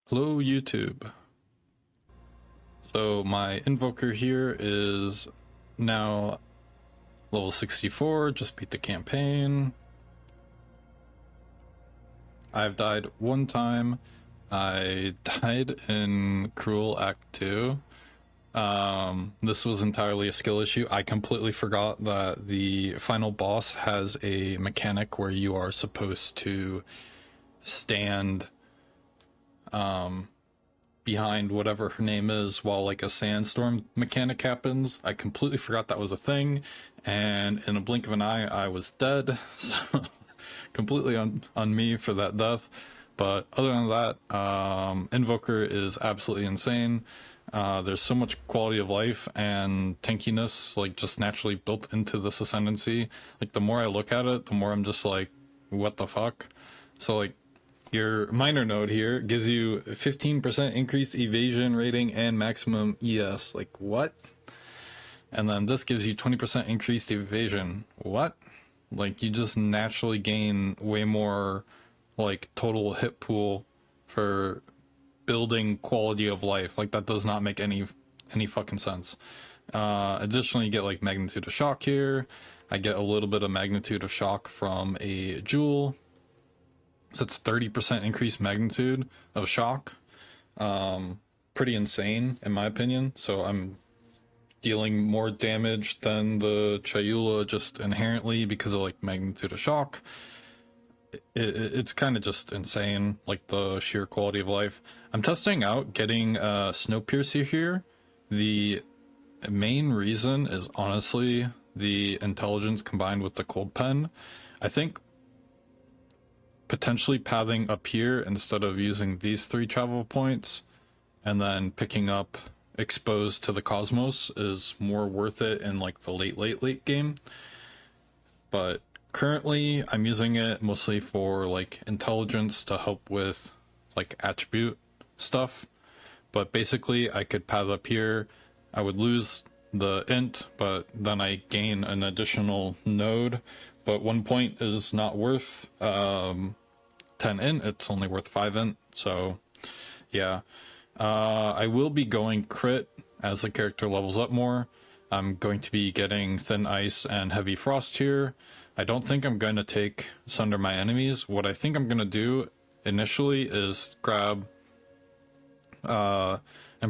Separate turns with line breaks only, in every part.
Hello YouTube. So my invoker here is now level 64, just beat the campaign. I've died one time. I died in Cruel Act 2. This was entirely a skill issue. I completely forgot that the final boss has a mechanic where you are supposed to stand behind whatever her name is while like a sandstorm mechanic happens. I completely forgot that was a thing, and in a blink of an eye I was dead. So completely on me for that death. But other than that, Invoker is absolutely insane. There's so much quality of life and tankiness like just naturally built into this ascendancy. Like the more I look at it, the more I'm just like, what the fuck? So like your minor node here gives you 15% increased evasion rating and maximum ES. Like what? And then this gives you 20% increased evasion. What? Like you just naturally gain way more like total hit pool for building quality of life. Like that does not make any fucking sense. Additionally, you get like magnitude of shock here. I get a little bit of magnitude of shock from a jewel. So it's 30% increased magnitude of shock. Pretty insane in my opinion. So I'm dealing more damage than the chayula just inherently because of like magnitude of shock. It's kind of just insane, like the sheer quality of life. I'm testing out getting Snowpiercer here. The main reason is honestly the intelligence combined with the cold pen. I think potentially pathing up here instead of using these 3 travel points and then picking up exposed to the cosmos is more worth it in like the late game. But currently I'm using it mostly for like intelligence to help with like attribute stuff. But basically I could path up here. I would lose the int, but then I gain an additional node. But 1 point is not worth 10 int, it's only worth 5 int. So yeah, I will be going crit as the character levels up more. I'm going to be getting thin ice and heavy frost here. I don't think I'm going to take Sunder My Enemies. What I think I'm going to do initially is grab and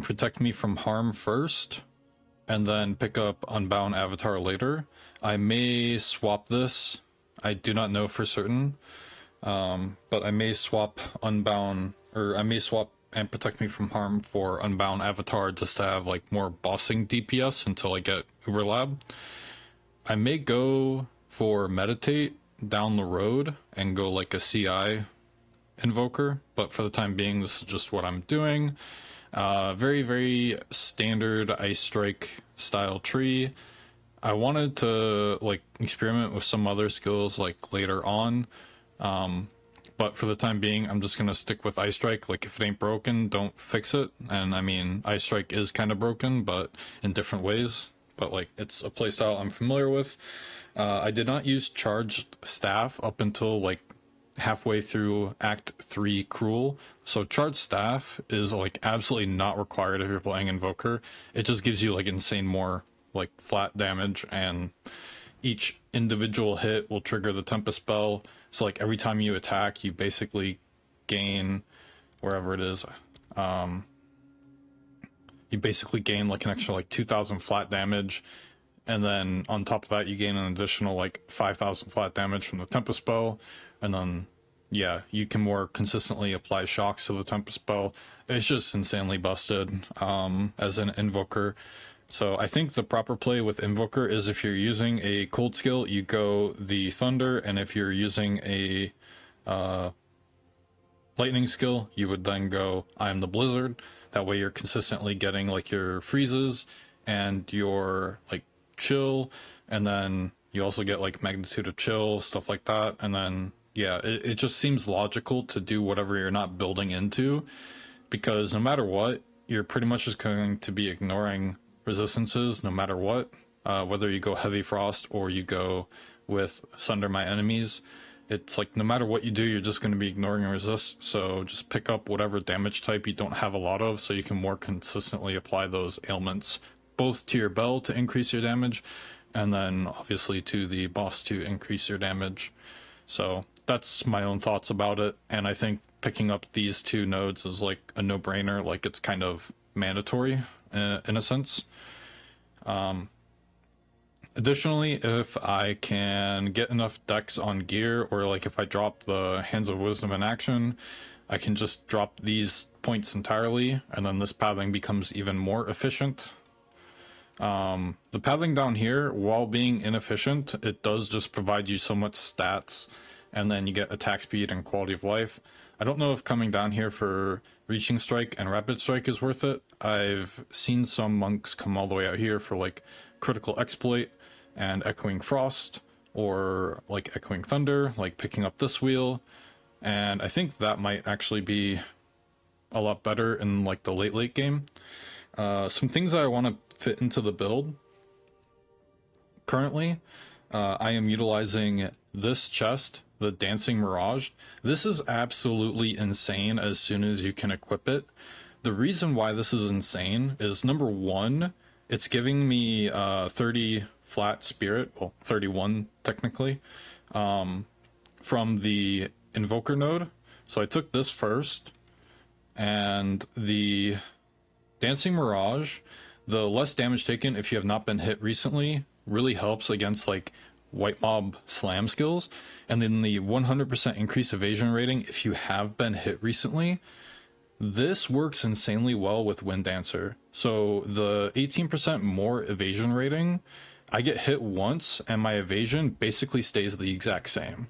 protect me from harm first, and then pick up Unbound Avatar later. I may swap this. I do not know for certain, but I may swap Unbound, or I may swap and protect me from harm for Unbound Avatar just to have like more bossing DPS until I get Uber Lab. I may go for Meditate down the road and go like a CI Invoker, but for the time being this is just what I'm doing. Very standard Ice Strike style tree. I wanted to like experiment with some other skills like later on, but for the time being I'm just gonna stick with Ice Strike. Like if it ain't broken, don't fix it. And I mean Ice Strike is kind of broken, but in different ways, but like it's a playstyle I'm familiar with. I did not use Charged Staff up until like halfway through Act 3 Cruel. So Charged Staff is like absolutely not required if you're playing Invoker. It just gives you like insane more like flat damage, and each individual hit will trigger the Tempest spell. So like every time you attack you basically gain wherever it is, you basically gain like an extra like 2,000 flat damage, and then on top of that you gain an additional like 5,000 flat damage from the Tempest spell. And then yeah, you can more consistently apply shocks to the Tempest spell. It's just insanely busted as an Invoker. So I think the proper play with Invoker is if you're using a cold skill you go the Thunder, and if you're using a lightning skill you would then go I am the Blizzard. That way you're consistently getting like your freezes and your like chill, and then you also get like magnitude of chill, stuff like that. And then yeah, it just seems logical to do whatever you're not building into, because no matter what you're pretty much just going to be ignoring resistances no matter what, whether you go heavy frost or you go with Sunder My Enemies. it's like no matter what you do, you're just going to be ignoring resist. So just pick up whatever damage type you don't have a lot of, so you can more consistently apply those ailments both to your bell to increase your damage, and then obviously to the boss to increase your damage. So that's my own thoughts about it, and I think picking up these two nodes is like a no-brainer. Like it's kind of mandatory in a sense. Additionally, if I can get enough decks on gear, or like if I drop the Hands of Wisdom in action, I can just drop these points entirely, and then this pathing becomes even more efficient. The pathing down here, while being inefficient, it does just provide you so much stats, and then you get attack speed and quality of life. I don't know if coming down here for Reaching Strike and Rapid Strike is worth it. I've seen some monks come all the way out here for like Critical Exploit and Echoing Frost, or like Echoing Thunder, like picking up this wheel, and I think that might actually be a lot better in like the late game. Some things that I want to fit into the build currently, I am utilizing this chest, the Dancing Mirage. This is absolutely insane as soon as you can equip it. The reason why this is insane is, number one, it's giving me 30 flat spirit, well 31 technically, from the Invoker node. So I took this first, and the Dancing Mirage, the less damage taken if you have not been hit recently, really helps against like white mob slam skills. And then the 100% increased evasion rating if you have been hit recently. This works insanely well with Wind Dancer. So the 18% more evasion rating, I get hit once and my evasion basically stays the exact same.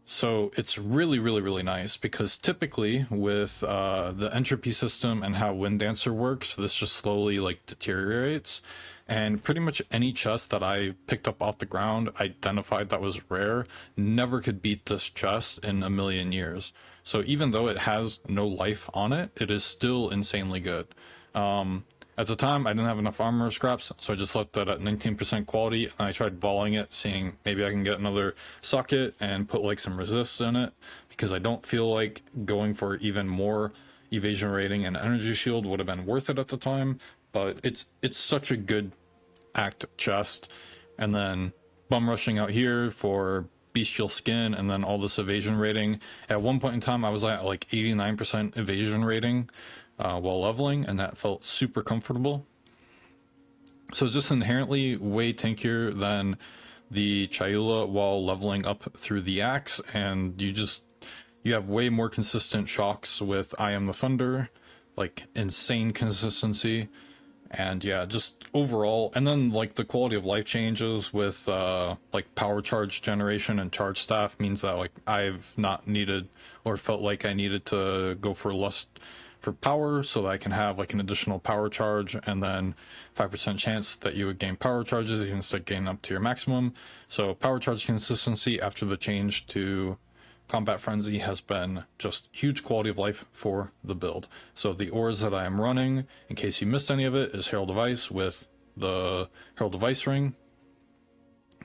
So it's really, really, really nice, because typically with the entropy system and how Wind Dancer works, this just slowly like deteriorates. And pretty much any chest that I picked up off the ground, identified that was rare, never could beat this chest in a million years. So even though it has no life on it, it is still insanely good. At the time, I didn't have enough armor scraps, so I just left that at 19% quality, and I tried volleying it, seeing maybe I can get another socket and put like some resists in it, because I don't feel like going for even more evasion rating and energy shield would have been worth it at the time. But it's such a good act chest. And then bum rushing out here for bestial skin, and then all this evasion rating. At one point in time, I was at like 89% evasion rating while leveling, and that felt super comfortable. So just inherently way tankier than the chayula while leveling up through the axe, and you have way more consistent shocks with I Am the Thunder, like insane consistency. And yeah, just overall, and then like the quality of life changes with like power charge generation and charge staff means that like I've not needed or felt like I needed to go for lust for power, so that I can have like an additional power charge, and then 5% chance that you would gain power charges if you instead gain up to your maximum. So power charge consistency after the change to Combat Frenzy has been just huge quality of life for the build. So the ores that I am running, in case you missed any of it, is Herald of Ice with the Herald of Ice ring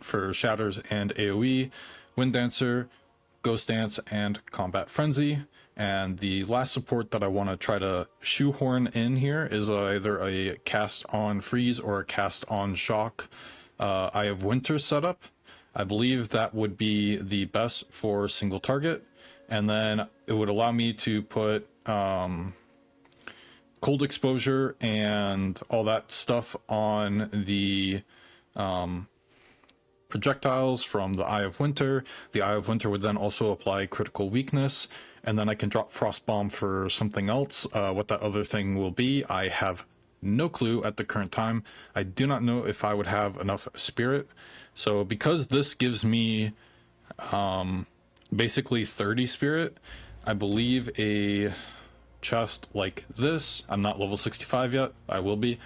for shatters and AoE, Wind Dancer, Ghost Dance, and Combat Frenzy. And the last support that I want to try to shoehorn in here is either a cast on freeze or a cast on shock. I have Winter set up. I believe that would be the best for single target, and then it would allow me to put cold exposure and all that stuff on the projectiles from the Eye of Winter. The Eye of Winter would then also apply critical weakness, and then I can drop Frost Bomb for something else. What that other thing will be, I have no clue at the current time. I do not know if I would have enough spirit. So because this gives me basically 30 spirit, I believe a chest like this, I'm not level 65 yet, I will be,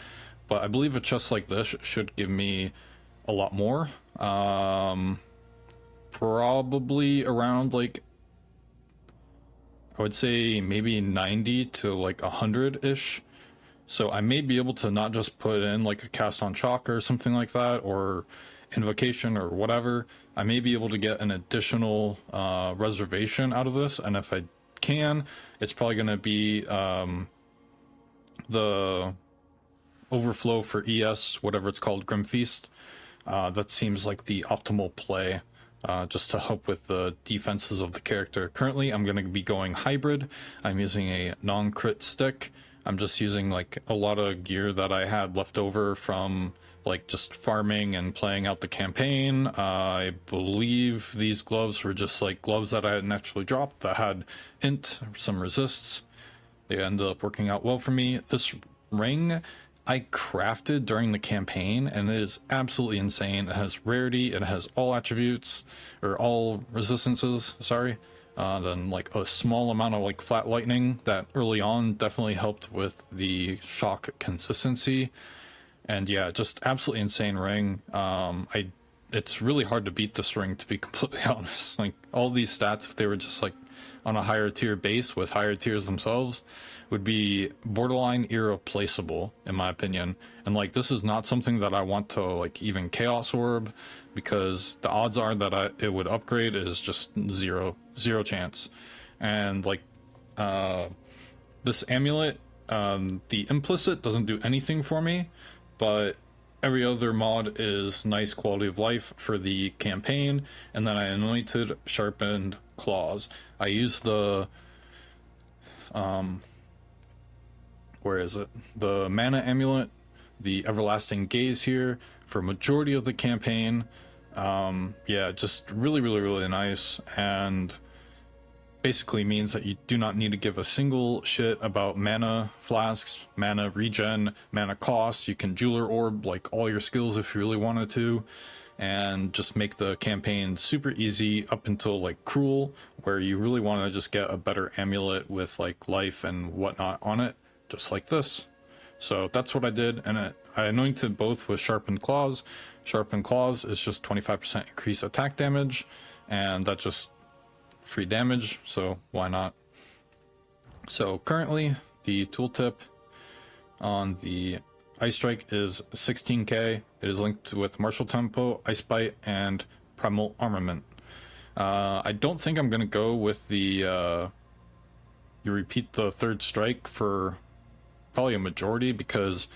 but I believe a chest like this should give me a lot more. Probably around like, I would say maybe 90 to like 100-ish. So I may be able to not just put in like a cast on shock or something like that, or invocation or whatever, I may be able to get an additional reservation out of this, and if I can, it's probably going to be the overflow for ES, whatever it's called, Grim Feast. That seems like the optimal play, just to help with the defenses of the character. Currently, I'm going to be going hybrid. I'm using a non-crit stick. I'm just using like a lot of gear that I had left over from like just farming and playing out the campaign. I believe these gloves were just like gloves that I had naturally dropped that had int, some resists. They ended up working out well for me. This ring I crafted during the campaign, and it is absolutely insane. It has rarity, it has all attributes, or all resistances, sorry. Then like a small amount of like flat lightning that early on definitely helped with the shock consistency. And yeah, just absolutely insane ring. It's really hard to beat this ring, to be completely honest. Like all these stats, if they were just like on a higher tier base with higher tiers themselves, would be borderline irreplaceable in my opinion. And like this is not something that I want to like even chaos orb, because the odds are that it would upgrade is just zero chance. And like this amulet, the implicit doesn't do anything for me, but every other mod is nice quality of life for the campaign. And then I anointed sharpened claws. I used the where is it? The mana amulet, the everlasting gaze here for majority of the campaign. Yeah, just really nice, and basically means that you do not need to give a single shit about mana flasks, mana regen, mana cost. You can jeweler orb like all your skills if you really wanted to, and just make the campaign super easy up until like cruel, where you really want to just get a better amulet with like life and whatnot on it, just like this. So that's what I did, and I anointed both with sharpened claws. Sharpened claws is just 25% increased attack damage, and that just free damage, so why not? So currently the tooltip on the Ice Strike is 16k. It is linked with Martial Tempo, Ice Bite, and Primal Armament. I don't think I'm gonna go with the you repeat the third strike for probably a majority, because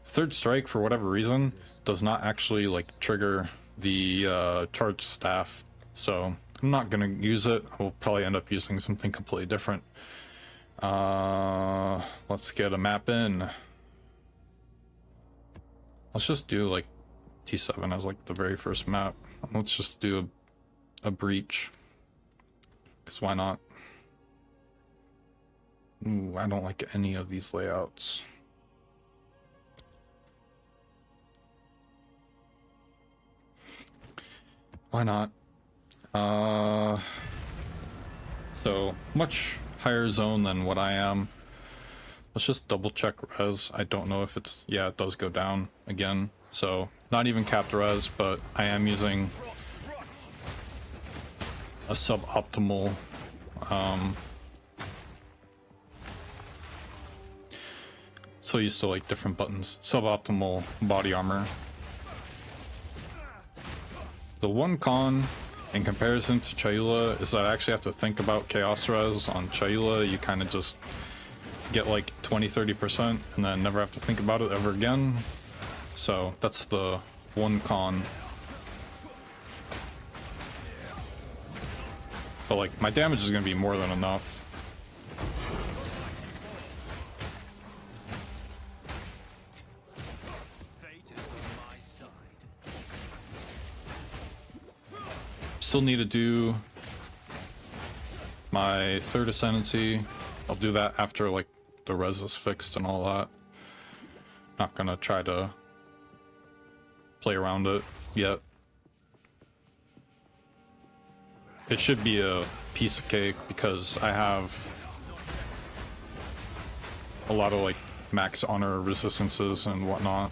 third strike for whatever reason does not actually like trigger the charged staff, so I'm not gonna use it. I'll probably end up using something completely different. Let's get a map in. Let's just do like T7 as like the very first map. Let's just do a breach, because why not? Ooh, I don't like any of these layouts. Why not? So much higher zone than what I am. Let's just double check res. I don't know if it's, yeah, it does go down again. So not even capped res, but I am using a suboptimal so used to like different buttons. Suboptimal body armor. The one con in comparison to Chayula is that I actually have to think about chaos res. On Chayula you kind of just get like 20-30% and then never have to think about it ever again. So that's the one con. But like my damage is going to be more than enough. Still need to do my third ascendancy. I'll do that after like the res is fixed and all that. Not gonna try to play around it yet. It should be a piece of cake because I have a lot of like max honor resistances and whatnot.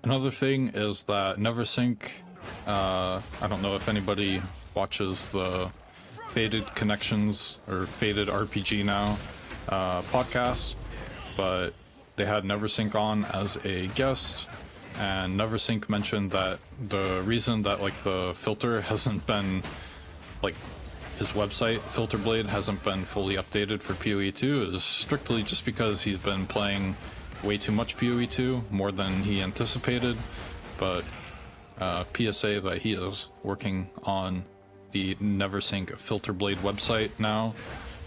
Another thing is that NeverSync, I don't know if anybody watches the Faded Connections or Faded RPG Now podcast, but they had Neversink on as a guest, and Neversink mentioned that the reason that like the filter hasn't been, like his website Filterblade hasn't been fully updated for PoE 2 is strictly just because he's been playing way too much PoE 2, more than he anticipated. But PSA that he is working on the Neversink Filterblade website now,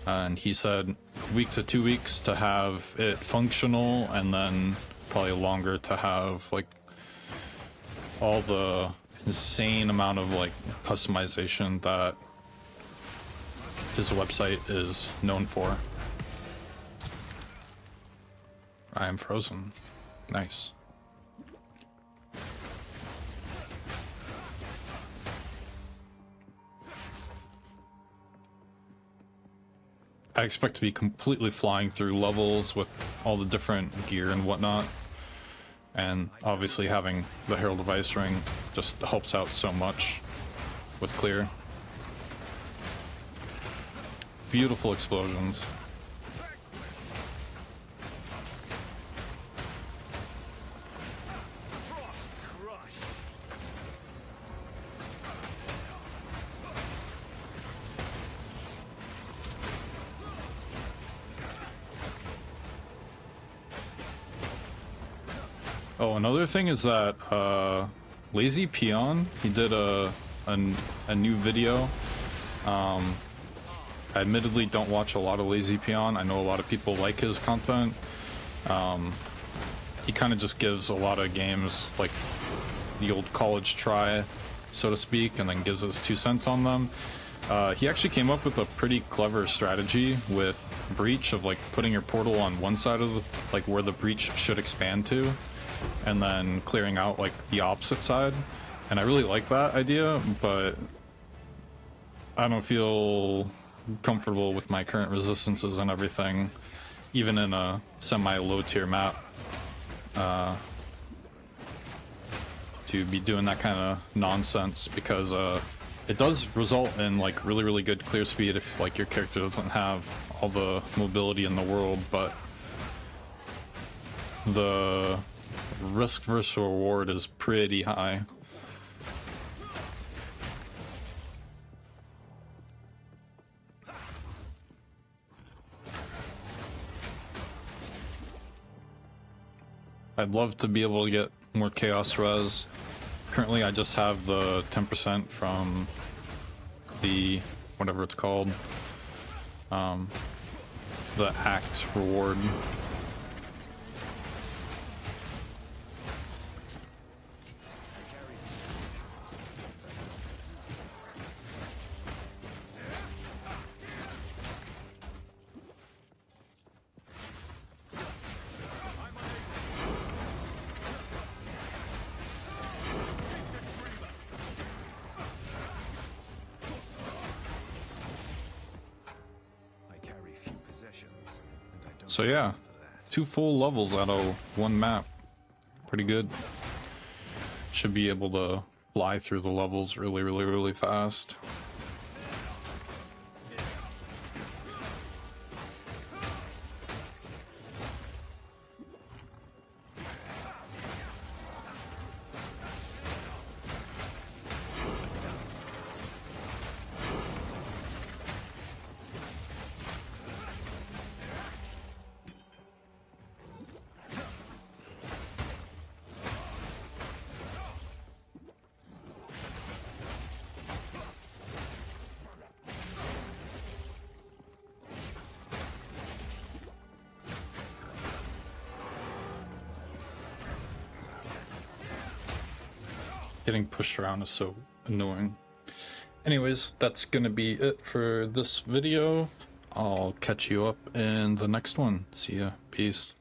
and he said week to 2 weeks to have it functional, and then probably longer to have like all the insane amount of like customization that his website is known for. I am frozen. Nice. I expect to be completely flying through levels with all the different gear and whatnot. And obviously having the Herald of Ice Ring just helps out so much with clear. Beautiful explosions. Oh, another thing is that Lazy Peon, he did a new video. I admittedly don't watch a lot of Lazy Peon. I know a lot of people like his content. He kind of just gives a lot of games like the old college try, so to speak, and then gives us 2 cents on them. He actually came up with a pretty clever strategy with Breach of like putting your portal on one side of the, like where the breach should expand to, and then clearing out like the opposite side. And I really like that idea, but I don't feel comfortable with my current resistances and everything, even in a semi-low tier map, to be doing that kind of nonsense, because it does result in like really good clear speed if like your character doesn't have all the mobility in the world, but the risk versus reward is pretty high. I'd love to be able to get more chaos res. Currently I just have the 10% from the whatever it's called, the act reward. So yeah, 2 full levels out of 1 map. Pretty good. Should be able to fly through the levels really fast. Getting pushed around is so annoying. Anyways, that's gonna be it for this video. I'll catch you up in the next one. See ya. Peace.